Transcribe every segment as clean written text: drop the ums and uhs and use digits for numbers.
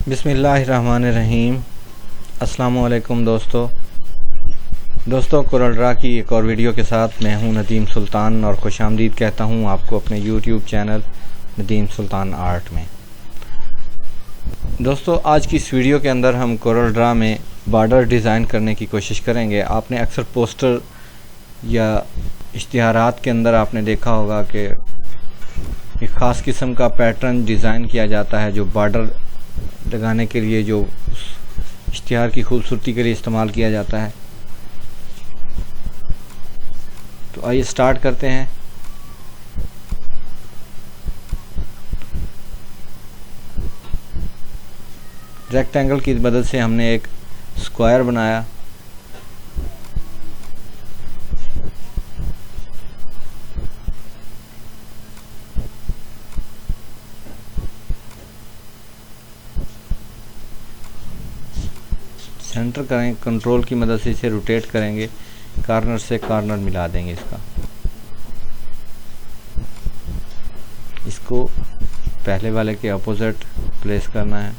बिस्मिल्लाहिर्रहमानिर्रहीम। अस्सलामुअलैकुम दोस्तों कोरल ड्रा की एक और वीडियो के साथ मैं हूं नदीम सुल्तान और खुशामदीद कहता हूं आपको अपने यूट्यूब चैनल नदीम सुल्तान आर्ट में। दोस्तों आज की इस वीडियो के अंदर हम कोरल ड्रा में बॉर्डर डिज़ाइन करने की कोशिश करेंगे। आपने अक्सर पोस्टर या इश्तिहारात के अंदर आपने देखा होगा कि एक ख़ास किस्म का पैटर्न डिज़ाइन किया जाता है जो बॉर्डर लगाने के लिए, जो इश्तिहार की खूबसूरती के लिए इस्तेमाल किया जाता है। तो आइए स्टार्ट करते हैं। रेक्टेंगल की मदद से हमने एक स्क्वायर बनाया। सेंटर करें, कंट्रोल की मदद से इसे रोटेट करेंगे, कॉर्नर से कॉर्नर मिला देंगे इसको पहले वाले के अपोजिट प्लेस करना है।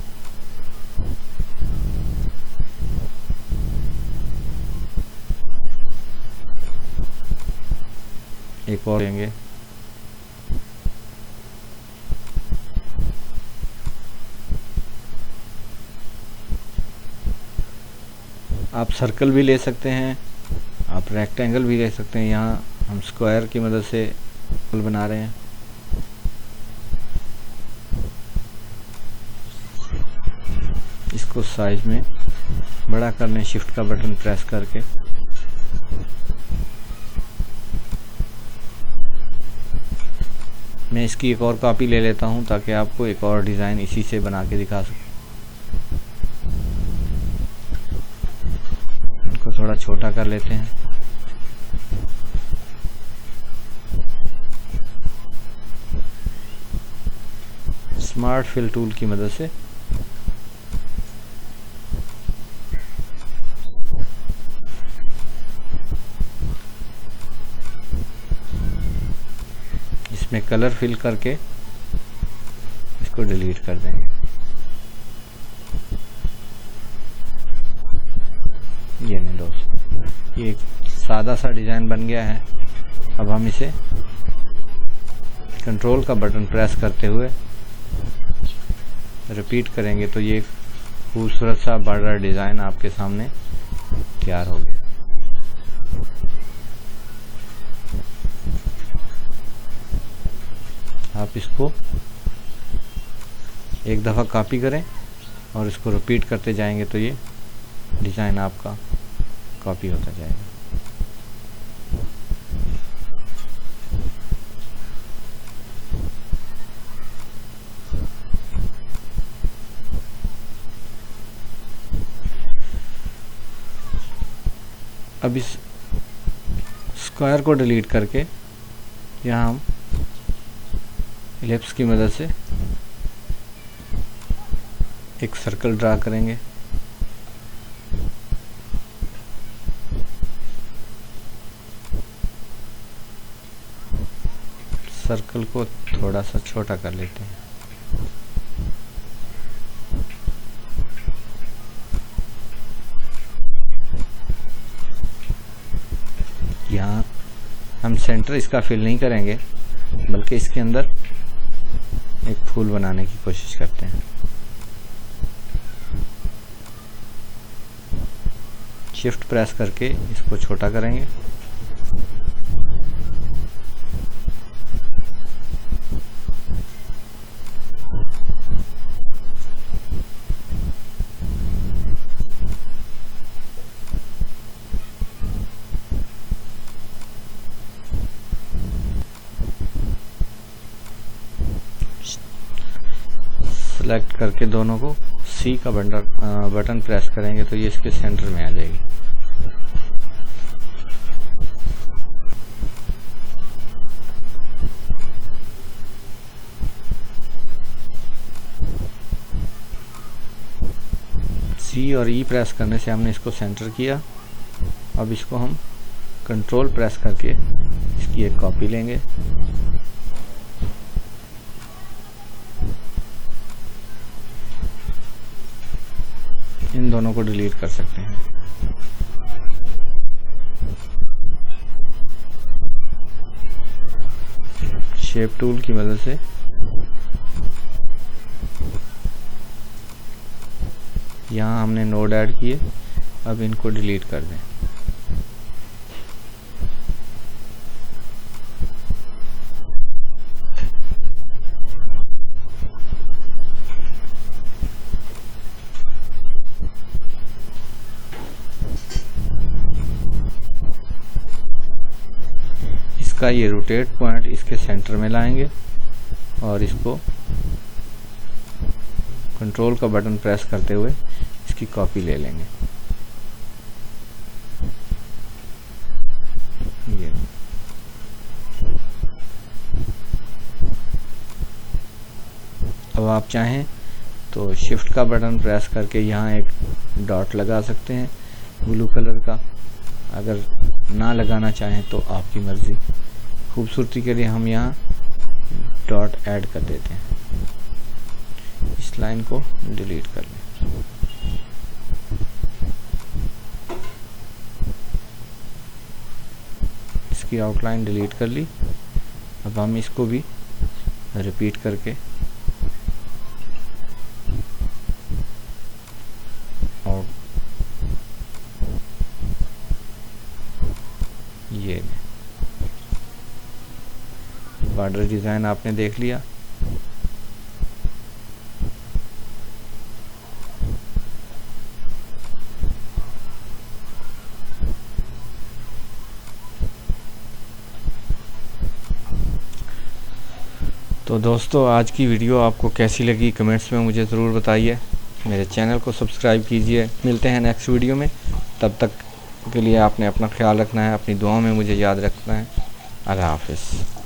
एक और लेंगे। आप सर्कल भी ले सकते हैं, आप रेक्टेंगल भी ले सकते हैं। यहाँ हम स्क्वायर की मदद से बना रहे हैं। इसको साइज में बड़ा करने शिफ्ट का बटन प्रेस करके मैं इसकी एक और कॉपी ले लेता हूँ ताकि आपको एक और डिज़ाइन इसी से बना के दिखा सकूँ। इसको थोड़ा छोटा कर लेते हैं। स्मार्ट फिल टूल की मदद से इसमें कलर फिल करके इसको डिलीट कर देंगे। ये नहीं दोस्तों, ये एक सादा सा डिज़ाइन बन गया है। अब हम इसे कंट्रोल का बटन प्रेस करते हुए रिपीट करेंगे तो ये खूबसूरत सा बॉर्डर डिज़ाइन आपके सामने तैयार हो गया। आप इसको एक दफ़ा कॉपी करें और इसको रिपीट करते जाएंगे तो ये डिज़ाइन आपका कॉपी होता जाएगा। अब इस स्क्वायर को डिलीट करके यहाँ हम इलिप्स की मदद से एक सर्कल ड्रा करेंगे। सर्कल को थोड़ा सा छोटा कर लेते हैं। यहाँ हम सेंटर इसका फिल नहीं करेंगे बल्कि इसके अंदर एक फूल बनाने की कोशिश करते हैं। शिफ्ट प्रेस करके इसको छोटा करेंगे। सेलेक्ट करके दोनों को सी का बटन प्रेस करेंगे तो ये इसके सेंटर में आ जाएगी। सी और ई प्रेस करने से हमने इसको सेंटर किया। अब इसको हम कंट्रोल प्रेस करके इसकी एक कॉपी लेंगे। इन दोनों को डिलीट कर सकते हैं। शेप टूल की मदद से यहाँ हमने नोड ऐड किए, अब इनको डिलीट कर दें। इसका ये रोटेट पॉइंट इसके सेंटर में लाएंगे और इसको कंट्रोल का बटन प्रेस करते हुए इसकी कॉपी ले लेंगे। ये अब आप चाहें तो शिफ्ट का बटन प्रेस करके यहाँ एक डॉट लगा सकते हैं ब्लू कलर का, अगर ना लगाना चाहें तो आपकी मर्ज़ी। खूबसूरती के लिए हम यहाँ डॉट ऐड कर देते हैं। इस लाइन को डिलीट कर लें। इसकी आउटलाइन डिलीट कर ली। अब हम इसको भी रिपीट करके और ये बॉर्डर डिज़ाइन आपने देख लिया। तो दोस्तों, आज की वीडियो आपको कैसी लगी कमेंट्स में मुझे ज़रूर बताइए। मेरे चैनल को सब्सक्राइब कीजिए। मिलते हैं नेक्स्ट वीडियो में। तब तक के लिए आपने अपना ख्याल रखना है, अपनी दुआओं में मुझे याद रखना है। अल्लाह हाफ़िज़।